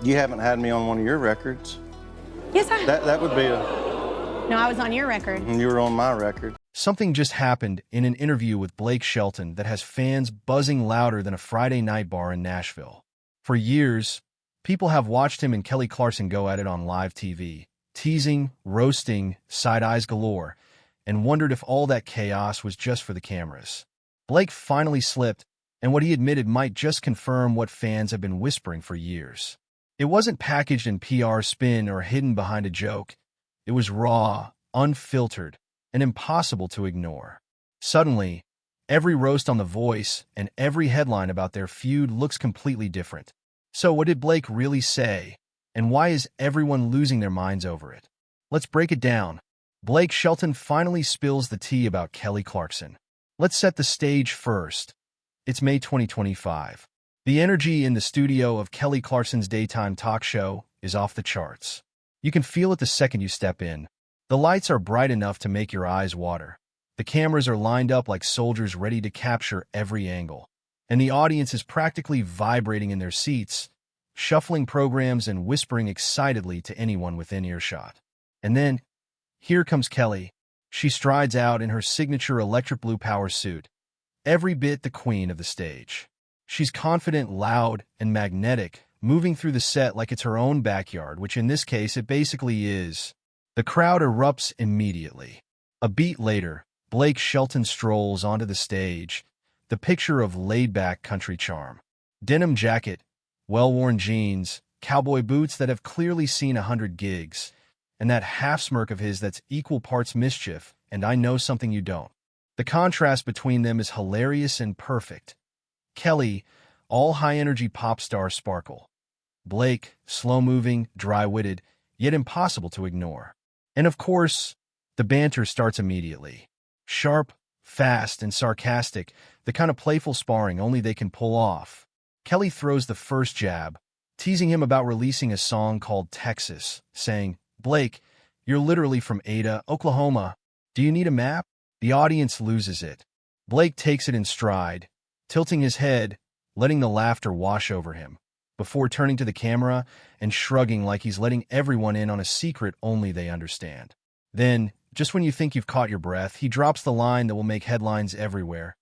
You haven't had me on one of your records. Yes, I have. That would be No, I was on your record. you were on my record. Something just happened in an interview with Blake Shelton that has fans buzzing louder than a Friday night bar in Nashville. For years, people have watched him and Kelly Clarkson go at it on live TV, teasing, roasting, side-eyes galore, and wondered if all that chaos was just for the cameras. Blake finally slipped, and what he admitted might just confirm what fans have been whispering for years. It wasn't packaged in PR spin or hidden behind a joke. It was raw, unfiltered, and impossible to ignore. Suddenly, every roast on The Voice and every headline about their feud looks completely different. So what did Blake really say, and why is everyone losing their minds over it? Let's break it down. Blake Shelton finally spills the tea about Kelly Clarkson. Let's set the stage first. It's May 2025. The energy in the studio of Kelly Clarkson's daytime talk show is off the charts. You can feel it the second you step in. The lights are bright enough to make your eyes water. The cameras are lined up like soldiers ready to capture every angle. And the audience is practically vibrating in their seats, shuffling programs and whispering excitedly to anyone within earshot. And then, here comes Kelly. She strides out in her signature electric blue power suit, every bit the queen of the stage. She's confident, loud, and magnetic, moving through the set like it's her own backyard, which in this case it basically is. The crowd erupts immediately. A beat later, Blake Shelton strolls onto the stage, the picture of laid-back country charm. Denim jacket, well-worn jeans, cowboy boots that have clearly seen 100 gigs, and that half-smirk of his that's equal parts mischief, and I know something you don't. The contrast between them is hilarious and perfect. Kelly, all high-energy pop star sparkle. Blake, slow-moving, dry-witted, yet impossible to ignore. And of course, the banter starts immediately. Sharp, fast, and sarcastic, the kind of playful sparring only they can pull off. Kelly throws the first jab, teasing him about releasing a song called Texas, saying, "Blake, you're literally from Ada, Oklahoma. Do you need a map?" The audience loses it. Blake takes it in stride, tilting his head, letting the laughter wash over him, before turning to the camera and shrugging like he's letting everyone in on a secret only they understand. Then, just when you think you've caught your breath, he drops the line that will make headlines everywhere.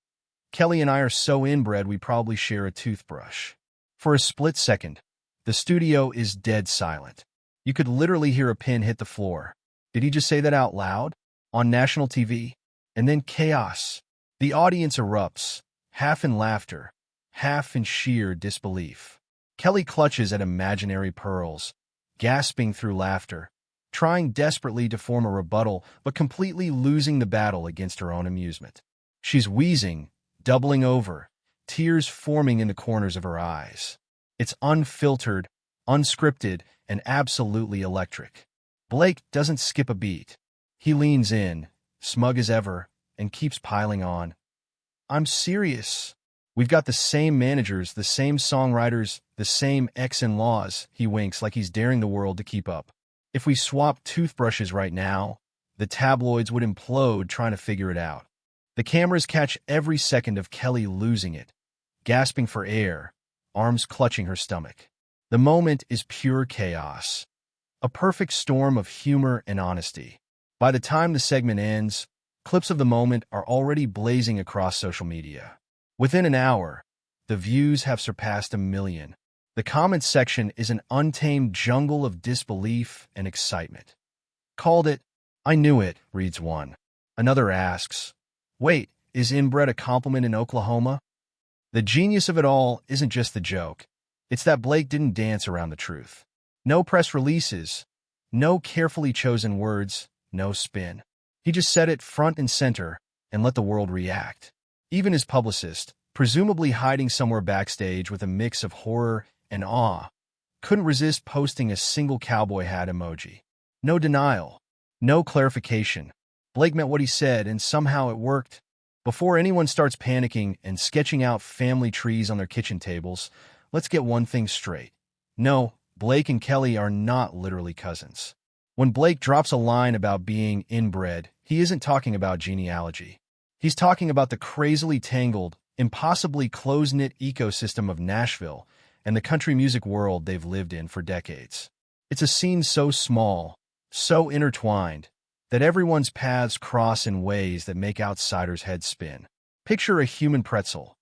Kelly and I are so inbred we probably share a toothbrush. For a split second, the studio is dead silent. You could literally hear a pin hit the floor. Did he just say that out loud? On national TV? And then chaos. The audience erupts, half in laughter, half in sheer disbelief. Kelly clutches at imaginary pearls, gasping through laughter, trying desperately to form a rebuttal, but completely losing the battle against her own amusement. She's wheezing, doubling over, tears forming in the corners of her eyes. It's unfiltered, unscripted, and absolutely electric. Blake doesn't skip a beat. He leans in, smug as ever, and keeps piling on. "I'm serious. We've got the same managers, the same songwriters, the same ex-in-laws," he winks like he's daring the world to keep up. "If we swapped toothbrushes right now, the tabloids would implode trying to figure it out." The cameras catch every second of Kelly losing it, gasping for air, arms clutching her stomach. The moment is pure chaos, a perfect storm of humor and honesty. By the time the segment ends, clips of the moment are already blazing across social media. Within an hour, the views have surpassed 1 million. The comments section is an untamed jungle of disbelief and excitement. "Called it. I knew it," reads one. Another asks, "Wait, is inbred a compliment in Oklahoma?" The genius of it all isn't just the joke. It's that Blake didn't dance around the truth. No press releases, no carefully chosen words, no spin. He just said it front and center and let the world react. Even his publicist, presumably hiding somewhere backstage with a mix of horror and awe, couldn't resist posting a single cowboy hat emoji. No denial, no clarification. Blake meant what he said, and somehow it worked. Before anyone starts panicking and sketching out family trees on their kitchen tables, let's get one thing straight. No, Blake and Kelly are not literally cousins. When Blake drops a line about being inbred, he isn't talking about genealogy. He's talking about the crazily tangled, impossibly close-knit ecosystem of Nashville and the country music world they've lived in for decades. It's a scene so small, so intertwined, that everyone's paths cross in ways that make outsiders' heads spin. Picture a human pretzel,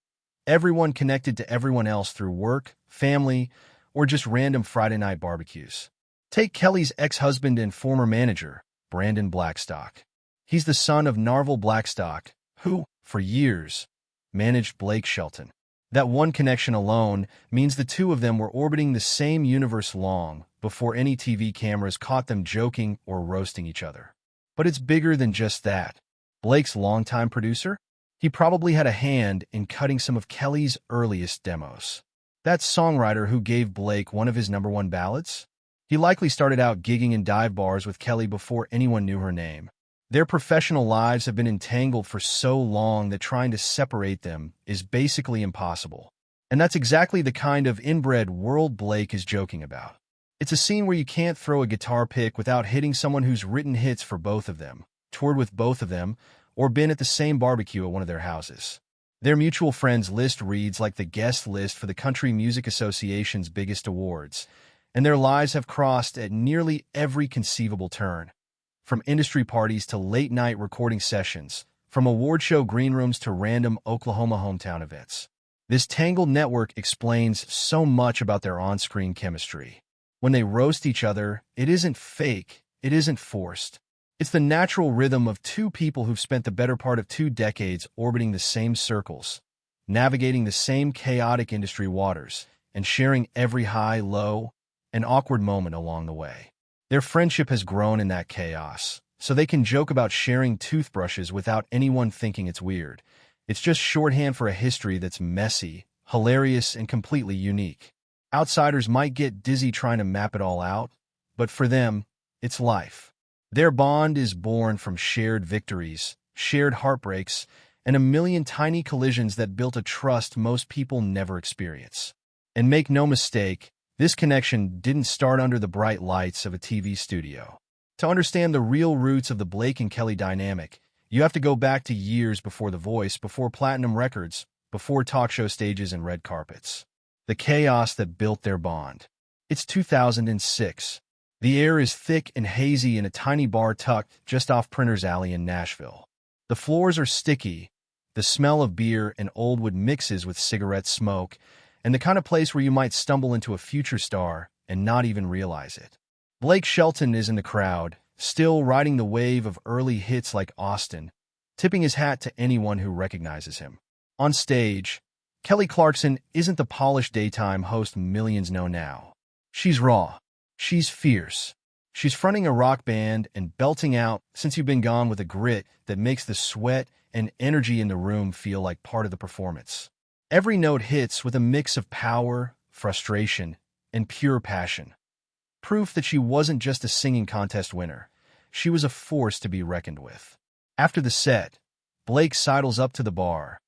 everyone connected to everyone else through work, family, or just random Friday night barbecues. Take Kelly's ex-husband and former manager, Brandon Blackstock. He's the son of Narvel Blackstock, who, for years, managed Blake Shelton. That one connection alone means the two of them were orbiting the same universe long before any TV cameras caught them joking or roasting each other. But it's bigger than just that. Blake's longtime producer? He probably had a hand in cutting some of Kelly's earliest demos. That songwriter who gave Blake one of his #1 ballads? He likely started out gigging in dive bars with Kelly before anyone knew her name. Their professional lives have been entangled for so long that trying to separate them is basically impossible. And that's exactly the kind of inbred world Blake is joking about. It's a scene where you can't throw a guitar pick without hitting someone who's written hits for both of them, toured with both of them, or been at the same barbecue at one of their houses. Their mutual friends list reads like the guest list for the Country Music Association's biggest awards, and their lives have crossed at nearly every conceivable turn. From industry parties to late-night recording sessions, from award show green rooms to random Oklahoma hometown events. This tangled network explains so much about their on-screen chemistry. When they roast each other, it isn't fake, it isn't forced. It's the natural rhythm of two people who've spent the better part of 2 decades orbiting the same circles, navigating the same chaotic industry waters, and sharing every high, low, and awkward moment along the way. Their friendship has grown in that chaos, so they can joke about sharing toothbrushes without anyone thinking it's weird. It's just shorthand for a history that's messy, hilarious, and completely unique. Outsiders might get dizzy trying to map it all out, but for them, it's life. Their bond is born from shared victories, shared heartbreaks, and a million tiny collisions that built a trust most people never experience. And make no mistake, this connection didn't start under the bright lights of a TV studio. To understand the real roots of the Blake and Kelly dynamic, you have to go back to years before The Voice, before platinum records, before talk show stages and red carpets. The chaos that built their bond. It's 2006. The air is thick and hazy in a tiny bar tucked just off Printer's Alley in Nashville. The floors are sticky. The smell of beer and old wood mixes with cigarette smoke, and the kind of place where you might stumble into a future star and not even realize it. Blake Shelton is in the crowd, still riding the wave of early hits like Austin, tipping his hat to anyone who recognizes him. On stage, Kelly Clarkson isn't the polished daytime host millions know now. She's raw. She's fierce. She's fronting a rock band and belting out "Since You've Been Gone" with a grit that makes the sweat and energy in the room feel like part of the performance. Every note hits with a mix of power, frustration, and pure passion. Proof that she wasn't just a singing contest winner. She was a force to be reckoned with. After the set, Blake sidles up to the bar,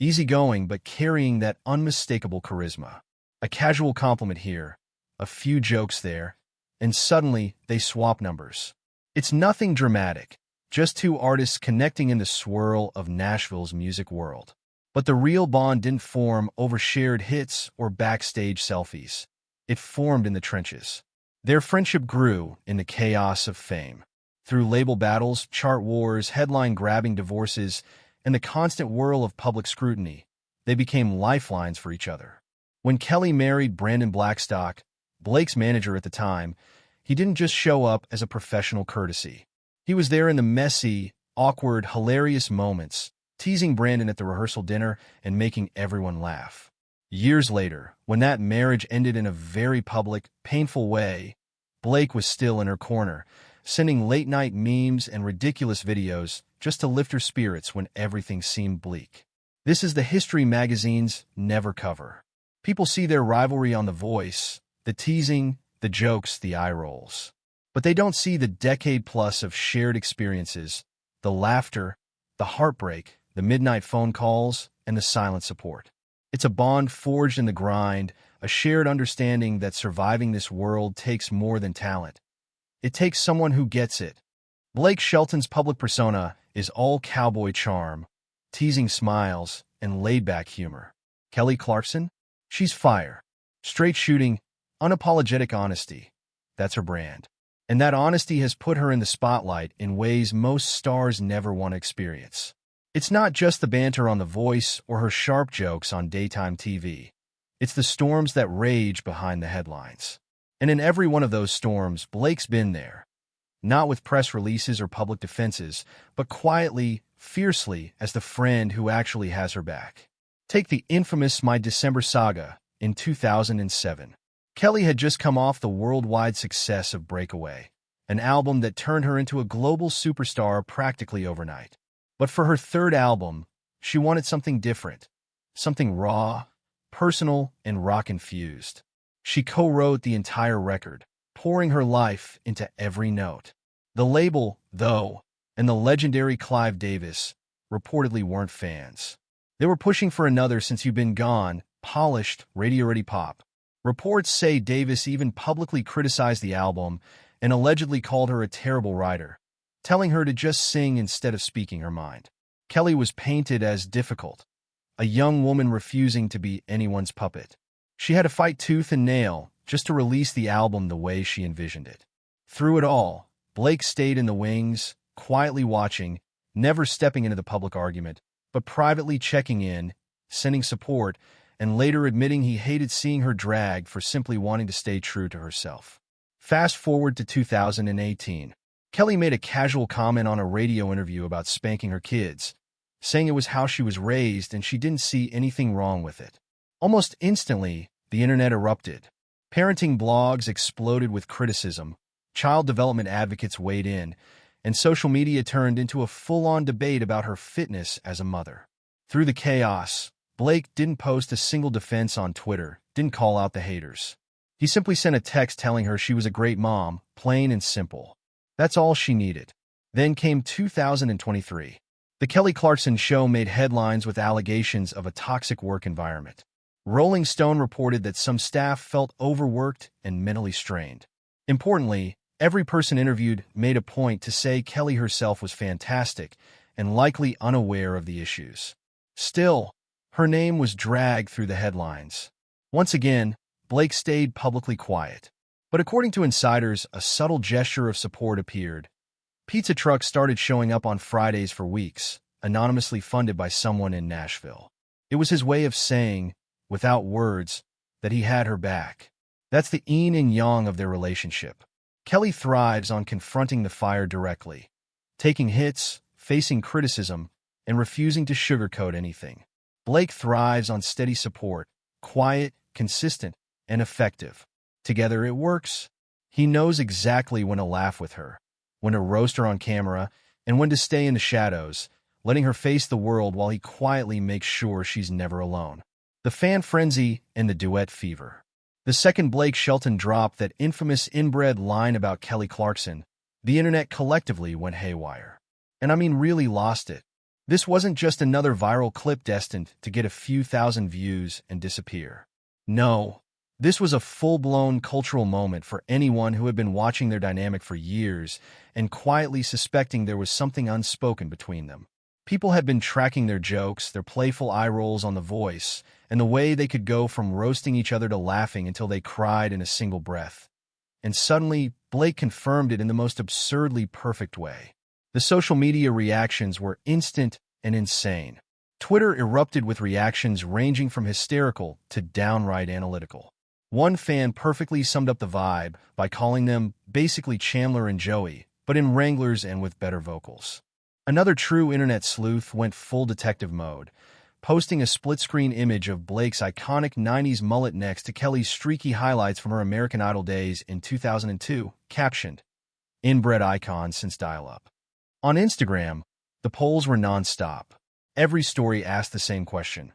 easygoing but carrying that unmistakable charisma. A casual compliment here, a few jokes there, and suddenly they swap numbers. It's nothing dramatic, just two artists connecting in the swirl of Nashville's music world. But the real bond didn't form over shared hits or backstage selfies. It formed in the trenches. Their friendship grew in the chaos of fame. Through label battles, chart wars, headline-grabbing divorces, and the constant whirl of public scrutiny, they became lifelines for each other. When Kelly married Brandon Blackstock, Blake's manager at the time, he didn't just show up as a professional courtesy. He was there in the messy, awkward, hilarious moments, teasing Brandon at the rehearsal dinner and making everyone laugh. Years later, when that marriage ended in a very public, painful way, Blake was still in her corner, sending late-night memes and ridiculous videos just to lift her spirits when everything seemed bleak. This is the history magazines never cover. People see their rivalry on The Voice, the teasing, the jokes, the eye rolls. But they don't see the decade-plus of shared experiences, the laughter, the heartbreak, the midnight phone calls, and the silent support. It's a bond forged in the grind, a shared understanding that surviving this world takes more than talent. It takes someone who gets it. Blake Shelton's public persona is all cowboy charm, teasing smiles, and laid-back humor. Kelly Clarkson? She's fire. Straight shooting, unapologetic honesty. That's her brand. And that honesty has put her in the spotlight in ways most stars never want to experience. It's not just the banter on The Voice or her sharp jokes on daytime TV. It's the storms that rage behind the headlines. And in every one of those storms, Blake's been there. Not with press releases or public defenses, but quietly, fiercely, as the friend who actually has her back. Take the infamous My December saga in 2007. Kelly had just come off the worldwide success of Breakaway, an album that turned her into a global superstar practically overnight. But for her third album, she wanted something different, something raw, personal, and rock-infused. She co-wrote the entire record, pouring her life into every note. The label, though, and the legendary Clive Davis reportedly weren't fans. They were pushing for another Since You've Been Gone, polished, radio-ready pop. Reports say Davis even publicly criticized the album and allegedly called her a terrible writer, telling her to just sing instead of speaking her mind. Kelly was painted as difficult, a young woman refusing to be anyone's puppet. She had to fight tooth and nail just to release the album the way she envisioned it. Through it all, Blake stayed in the wings, quietly watching, never stepping into the public argument, but privately checking in, sending support, and later admitting he hated seeing her drag for simply wanting to stay true to herself. Fast forward to 2018. Kelly made a casual comment on a radio interview about spanking her kids, saying it was how she was raised and she didn't see anything wrong with it. Almost instantly, the internet erupted. Parenting blogs exploded with criticism, child development advocates weighed in, and social media turned into a full-on debate about her fitness as a mother. Through the chaos, Blake didn't post a single defense on Twitter, didn't call out the haters. He simply sent a text telling her she was a great mom, plain and simple. That's all she needed. Then came 2023. The Kelly Clarkson Show made headlines with allegations of a toxic work environment. Rolling Stone reported that some staff felt overworked and mentally strained. Importantly, every person interviewed made a point to say Kelly herself was fantastic and likely unaware of the issues. Still, her name was dragged through the headlines. Once again, Blake stayed publicly quiet. But according to insiders, a subtle gesture of support appeared. Pizza trucks started showing up on Fridays for weeks, anonymously funded by someone in Nashville. It was his way of saying, without words, that he had her back. That's the yin and yang of their relationship. Kelly thrives on confronting the fire directly, taking hits, facing criticism, and refusing to sugarcoat anything. Blake thrives on steady support, quiet, consistent, and effective. Together it works. He knows exactly when to laugh with her, when to roast her on camera, and when to stay in the shadows, letting her face the world while he quietly makes sure she's never alone. The fan frenzy and the duet fever. The second Blake Shelton dropped that infamous inbred line about Kelly Clarkson, the internet collectively went haywire. And I mean really lost it. This wasn't just another viral clip destined to get a few thousand views and disappear. No, this was a full-blown cultural moment for anyone who had been watching their dynamic for years and quietly suspecting there was something unspoken between them. People had been tracking their jokes, their playful eye rolls on The Voice, and the way they could go from roasting each other to laughing until they cried in a single breath. And suddenly, Blake confirmed it in the most absurdly perfect way. The social media reactions were instant and insane. Twitter erupted with reactions ranging from hysterical to downright analytical. One fan perfectly summed up the vibe by calling them basically Chandler and Joey, but in Wranglers and with better vocals. Another true internet sleuth went full detective mode, posting a split-screen image of Blake's iconic 90s mullet next to Kelly's streaky highlights from her American Idol days in 2002, captioned, "Inbred icon since dial-up." On Instagram, the polls were non-stop. Every story asked the same question.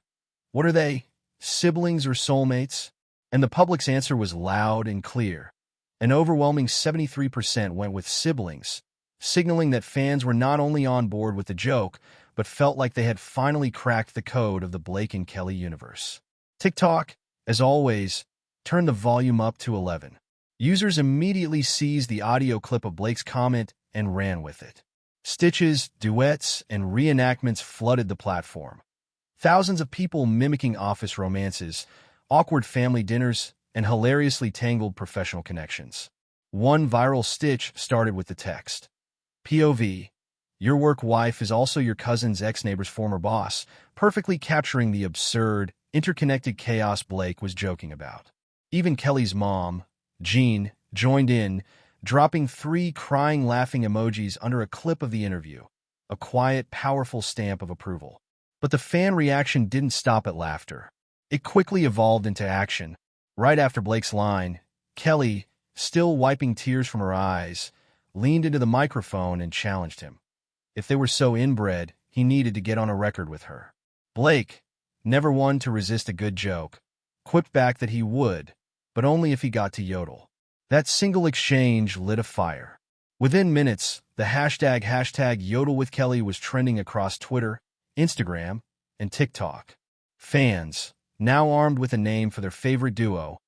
What are they? Siblings or soulmates? And the public's answer was loud and clear. An overwhelming 73% went with siblings, signaling that fans were not only on board with the joke, but felt like they had finally cracked the code of the Blake and Kelly universe. TikTok, as always, turned the volume up to 11. Users immediately seized the audio clip of Blake's comment and ran with it. Stitches, duets, and reenactments flooded the platform. Thousands of people mimicking office romances, awkward family dinners, and hilariously tangled professional connections. One viral stitch started with the text, POV, your work wife is also your cousin's ex-neighbor's former boss, perfectly capturing the absurd, interconnected chaos Blake was joking about. Even Kelly's mom, Jean, joined in, dropping 3 crying laughing emojis under a clip of the interview, a quiet, powerful stamp of approval. But the fan reaction didn't stop at laughter. It quickly evolved into action. Right after Blake's line, Kelly, still wiping tears from her eyes, leaned into the microphone and challenged him. If they were so inbred, he needed to get on a record with her. Blake, never one to resist a good joke, quipped back that he would, but only if he got to yodel. That single exchange lit a fire. Within minutes, the hashtag Yodel with Kelly was trending across Twitter, Instagram, and TikTok. Fans, now armed with a name for their favorite duo,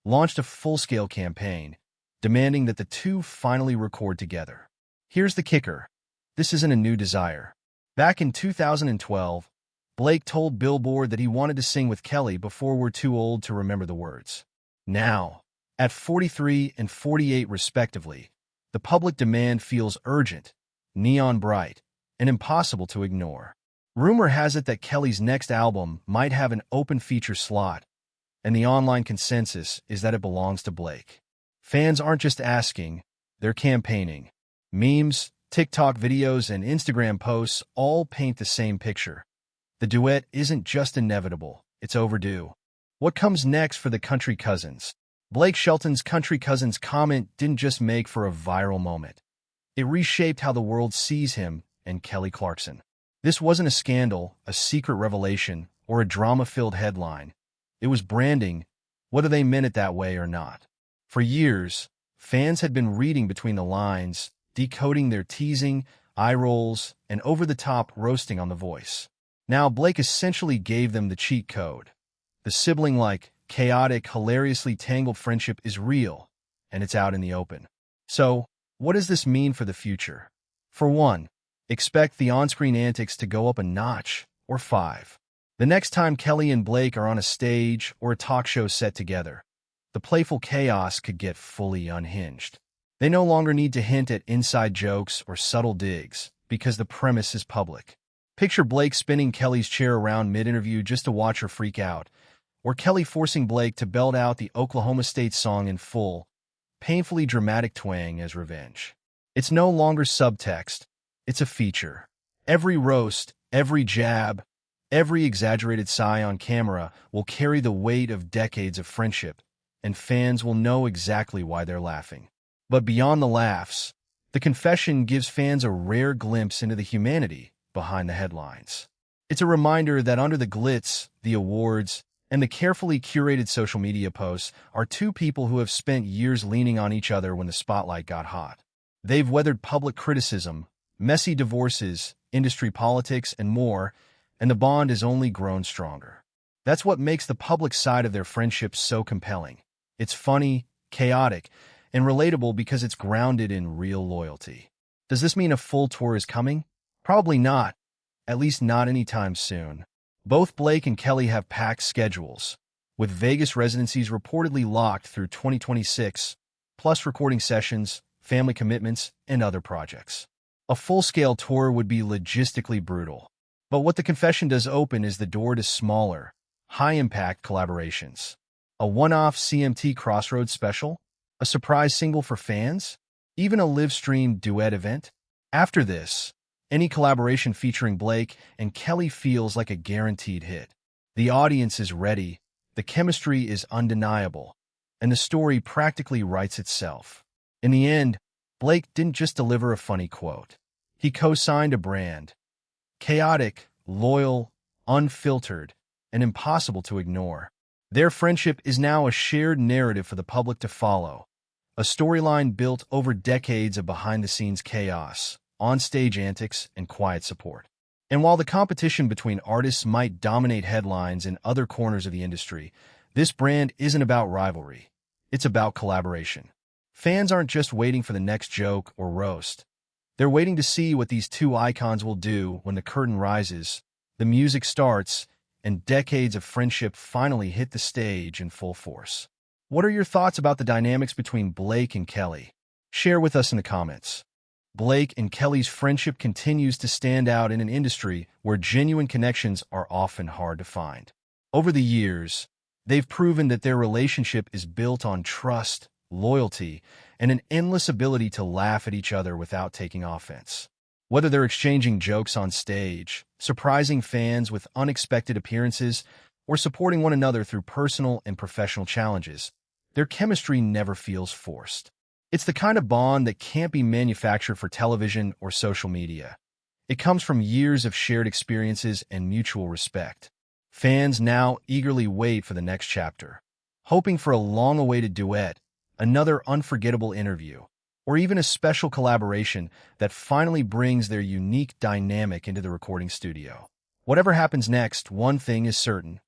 launched a full-scale campaign, demanding that the two finally record together. Here's the kicker. This isn't a new desire. Back in 2012, Blake told Billboard that he wanted to sing with Kelly before we're too old to remember the words. Now, at 43 and 48 respectively, the public demand feels urgent, neon bright, and impossible to ignore. Rumor has it that Kelly's next album might have an open feature slot, and the online consensus is that it belongs to Blake. Fans aren't just asking, they're campaigning. Memes, TikTok videos, and Instagram posts all paint the same picture. The duet isn't just inevitable, it's overdue. What comes next for the country cousins? Blake Shelton's country cousins comment didn't just make for a viral moment. It reshaped how the world sees him and Kelly Clarkson. This wasn't a scandal, a secret revelation, or a drama-filled headline. It was branding, whether they meant it that way or not. For years, fans had been reading between the lines, decoding their teasing, eye rolls, and over-the-top roasting on The Voice. Now Blake essentially gave them the cheat code. The sibling-like, chaotic, hilariously tangled friendship is real, and it's out in the open. So, what does this mean for the future? For one, expect the on-screen antics to go up a notch, or 5. The next time Kelly and Blake are on a stage or a talk show set together, the playful chaos could get fully unhinged. They no longer need to hint at inside jokes or subtle digs, because the premise is public. Picture Blake spinning Kelly's chair around mid-interview just to watch her freak out, or Kelly forcing Blake to belt out the Oklahoma State song in full, painfully dramatic twang as revenge. It's no longer subtext, it's a feature. Every roast, every jab, every exaggerated sigh on camera will carry the weight of decades of friendship, and fans will know exactly why they're laughing. But beyond the laughs, the confession gives fans a rare glimpse into the humanity behind the headlines. It's a reminder that under the glitz, the awards, and the carefully curated social media posts are two people who have spent years leaning on each other when the spotlight got hot. They've weathered public criticism, messy divorces, industry politics, and more, and the bond has only grown stronger. That's what makes the public side of their friendship so compelling. It's funny, chaotic, and relatable because it's grounded in real loyalty. Does this mean a full tour is coming? Probably not, at least not anytime soon. Both Blake and Kelly have packed schedules, with Vegas residencies reportedly locked through 2026, plus recording sessions, family commitments, and other projects. A full-scale tour would be logistically brutal. But what the confession does open is the door to smaller, high-impact collaborations. A one-off CMT Crossroads special? A surprise single for fans? Even a live-stream duet event? After this, any collaboration featuring Blake and Kelly feels like a guaranteed hit. The audience is ready, the chemistry is undeniable, and the story practically writes itself. In the end, Blake didn't just deliver a funny quote. He co-signed a brand. Chaotic, loyal, unfiltered, and impossible to ignore. Their friendship is now a shared narrative for the public to follow, a storyline built over decades of behind-the-scenes chaos, on-stage antics, and quiet support. And while the competition between artists might dominate headlines in other corners of the industry, this brand isn't about rivalry. It's about collaboration. Fans aren't just waiting for the next joke or roast. They're waiting to see what these two icons will do when the curtain rises, the music starts, and decades of friendship finally hit the stage in full force. What are your thoughts about the dynamics between Blake and Kelly? Share with us in the comments. Blake and Kelly's friendship continues to stand out in an industry where genuine connections are often hard to find. Over the years, they've proven that their relationship is built on trust, loyalty, and an endless ability to laugh at each other without taking offense. Whether they're exchanging jokes on stage, surprising fans with unexpected appearances, or supporting one another through personal and professional challenges, their chemistry never feels forced. It's the kind of bond that can't be manufactured for television or social media. It comes from years of shared experiences and mutual respect. Fans now eagerly wait for the next chapter, hoping for a long-awaited duet, another unforgettable interview, or even a special collaboration that finally brings their unique dynamic into the recording studio. Whatever happens next, one thing is certain.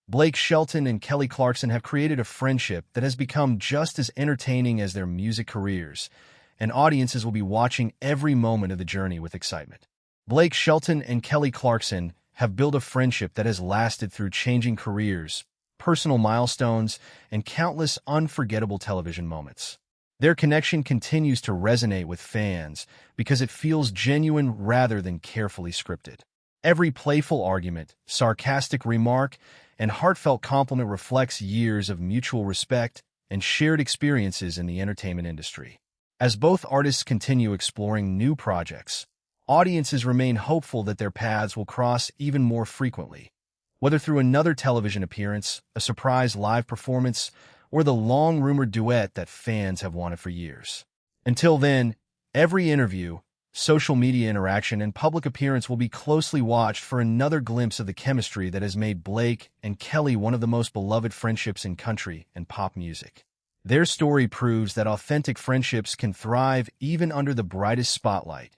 Blake Shelton and Kelly Clarkson have created a friendship that has become just as entertaining as their music careers, and audiences will be watching every moment of the journey with excitement. Blake Shelton and Kelly Clarkson have built a friendship that has lasted through changing careers, personal milestones, and countless unforgettable television moments. Their connection continues to resonate with fans because it feels genuine rather than carefully scripted. Every playful argument, sarcastic remark, and heartfelt compliment reflects years of mutual respect and shared experiences in the entertainment industry. As both artists continue exploring new projects, audiences remain hopeful that their paths will cross even more frequently, whether through another television appearance, a surprise live performance, or the long-rumored duet that fans have wanted for years. Until then, every interview, social media interaction, and public appearance will be closely watched for another glimpse of the chemistry that has made Blake and Kelly one of the most beloved friendships in country and pop music. Their story proves that authentic friendships can thrive even under the brightest spotlight,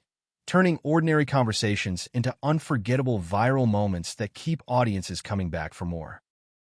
turning ordinary conversations into unforgettable viral moments that keep audiences coming back for more.